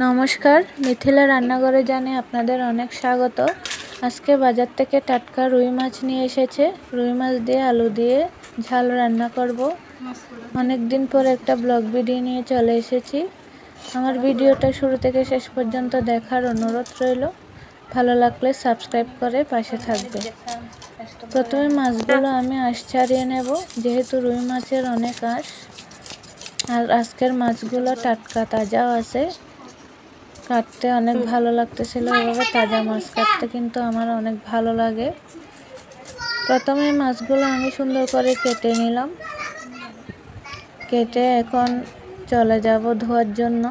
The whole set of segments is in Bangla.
নমস্কার, মিথিলা রান্নাঘরে জানে আপনাদের অনেক স্বাগত। আজকে বাজার থেকে টাটকা রুই মাছ নিয়ে এসেছে। রুই মাছ দিয়ে আলু দিয়ে ঝাল রান্না করব। অনেক দিন পর একটা ব্লগ ভিডিও নিয়ে চলে এসেছি। আমার ভিডিওটা শুরু থেকে শেষ পর্যন্ত দেখার অনুরোধ রইল। ভালো লাগলে সাবস্ক্রাইব করে পাশে থাকবে। প্রথমে মাছগুলো আমি আঁশ ছাড়িয়ে নেব, যেহেতু রুই মাছের অনেক আঁশ। আর আজকের মাছগুলো টাটকা তাজাও আছে, কাটতে অনেক ভালো লাগতেছিল। এভাবে তাজা মাছ কাটতে কিন্তু আমার অনেক ভালো লাগে। প্রথমে মাছগুলো আমি সুন্দর করে কেটে নিলাম। কেটে এখন চলে যাব ধোয়ার জন্য।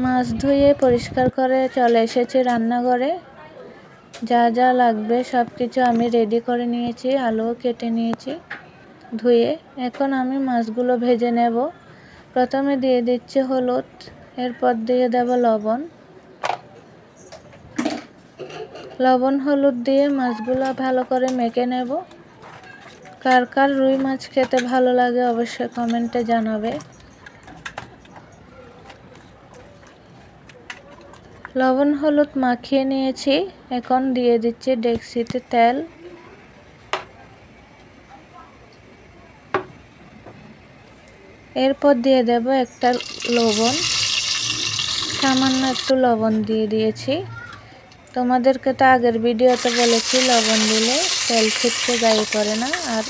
মাছ ধুয়ে পরিষ্কার করে চলে এসেছি রান্নাঘরে। যা যা লাগবে সব কিছু আমি রেডি করে নিয়েছি। আলুও কেটে নিয়েছি ধুয়ে। এখন আমি মাছগুলো ভেজে নেব। প্রথমে দিয়ে দিচ্ছি হলুদ, এরপর দিয়ে দেব লবণ হলুদ দিয়ে মাছগুলো ভালো করে মেখে নেব। কার কার রুই মাছ খেতে ভালো লাগে অবশ্যই কমেন্টে জানাবে। লবণ হলুদ মাখিয়ে নিয়েছি। এখন দিয়ে দিচ্ছি ডেকচিতে তেল। এরপর দিয়ে দেব একটা লবণ, সামান্য একটু লবণ দিয়ে দিয়েছি। তোমাদেরকে তো আগের ভিডিওতে বলেছি লবণ দিলে তেল ছিটকে গায়ে পড়ে না, আর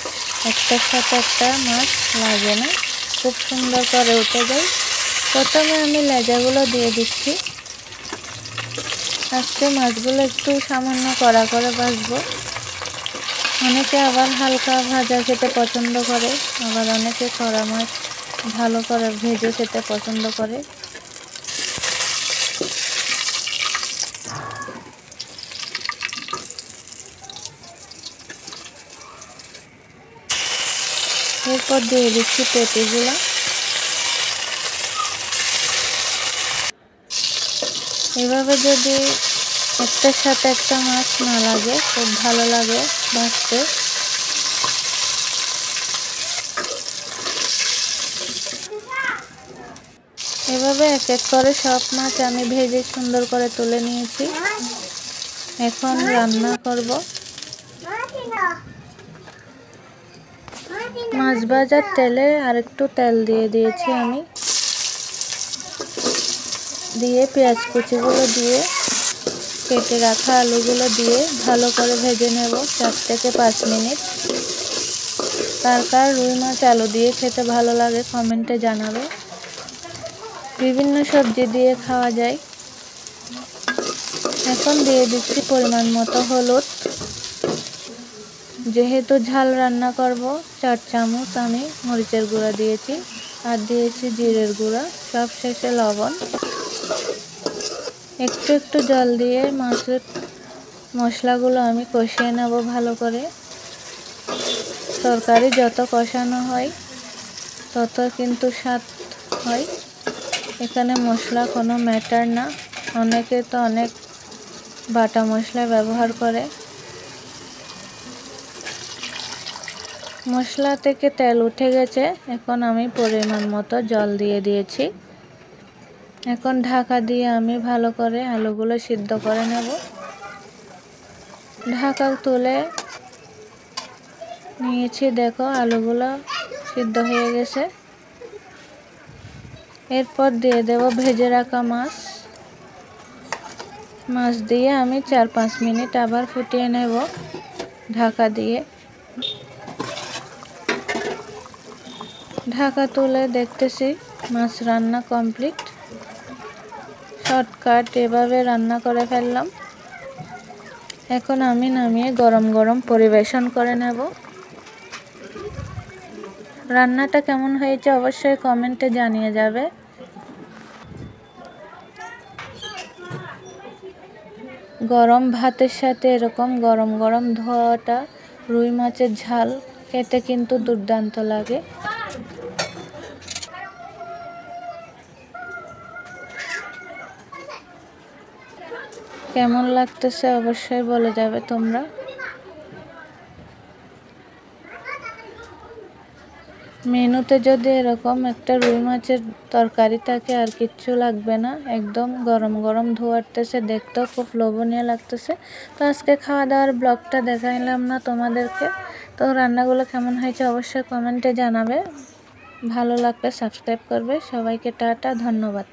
একটার সাথে একটা মাছ লাগে না, খুব সুন্দর করে উঠে যায়। প্রথমে আমি লেজাগুলো দিয়ে দিচ্ছি। আজকে মাছগুলো একটু সামান্য কড়া করে ভাজবো। অনেকে আবার হালকা ভাজা খেতে পছন্দ করে, আবার অনেকে কড়া মাছ ভালো করে ভেজে খেতে পছন্দ করে। এরপর দিয়ে দিচ্ছি পেঁপেগুলো। এভাবে যদি একটার সাথে একটা মাছ না লাগে, খুব ভালো লাগে ভাজতে। এভাবে এক এক করে সব মাছ আমি ভেজে সুন্দর করে তুলে নিয়েছি। এখন রান্না করব। মাছ ভাজার তেলে আরেকটু তেল দিয়ে দিয়েছি আমি। দিয়ে পেঁয়াজ কুচিগুলো দিয়ে কেটে রাখা আলুগুলো দিয়ে ভালো করে ভেজে নেব 4 থেকে 5 মিনিট। কার কার রুই মাছ আলু দিয়ে খেতে ভালো লাগে কমেন্টে জানাবে। বিভিন্ন সবজি দিয়ে খাওয়া যায়। এখন দিয়ে দিচ্ছি পরিমাণ মতো হলুদ। যেহেতু ঝাল রান্না করব 4 চামচ আমি মরিচের গুঁড়া দিয়েছি, আর দিয়েছি জিরের গুঁড়া। সব শেষে লবণ। একটু একটু জল দিয়ে মাছের মশলাগুলো আমি কষিয়ে নেব ভালো করে। তরকারি যত কষানো হয় তত কিন্তু স্বাদ হয়। এখানে মশলা কোনো ম্যাটার না। অনেকে তো অনেক বাটা মশলা ব্যবহার করে। মশলা থেকে তেল উঠে গেছে। এখন আমি পরিমাণ মতো জল দিয়ে দিয়েছি। এখন ঢাকা দিয়ে আমি ভালো করে আলুগুলো সিদ্ধ করে নেব। ঢাকা তুলে নিয়েছি, দেখো আলুগুলো সিদ্ধ হয়ে গেছে। এরপর দিয়ে দেব ভেজে রাখা মাছ দিয়ে আমি 4-5 মিনিট আবার ফুটিয়ে নেব ঢাকা দিয়ে। ঢাকা তুলে দেখতেছি মাছ রান্না কমপ্লিট। শর্টকাট এভাবে রান্না করে ফেললাম। এখন আমি নামিয়ে গরম গরম পরিবেশন করে নেব। রান্নাটা কেমন হয়েছে অবশ্যই কমেন্টে জানিয়ে যাবে। গরম ভাতের সাথে এরকম গরম গরম ধোয়াটা রুই মাছের ঝাল খেতে কিন্তু দুর্দান্ত লাগে। কেমন লাগতেছে অবশ্যই বলে যাবে তোমরা। মেনুতে যদি এরকম একটা রুই মাছের তরকারি থাকে আর কিচ্ছু লাগবে না, একদম গরম গরম ধোয়ারতেছে, দেখতেও খুব লোভনীয় লাগতেছে। তো আজকে খাওয়া দাওয়ার ব্লগটা দেখাইলাম না তোমাদেরকে, তো রান্নাগুলো কেমন হয়েছে অবশ্যই কমেন্টে জানাবে, ভালো লাগলে সাবস্ক্রাইব করবে। সবাইকে টাটা, ধন্যবাদ।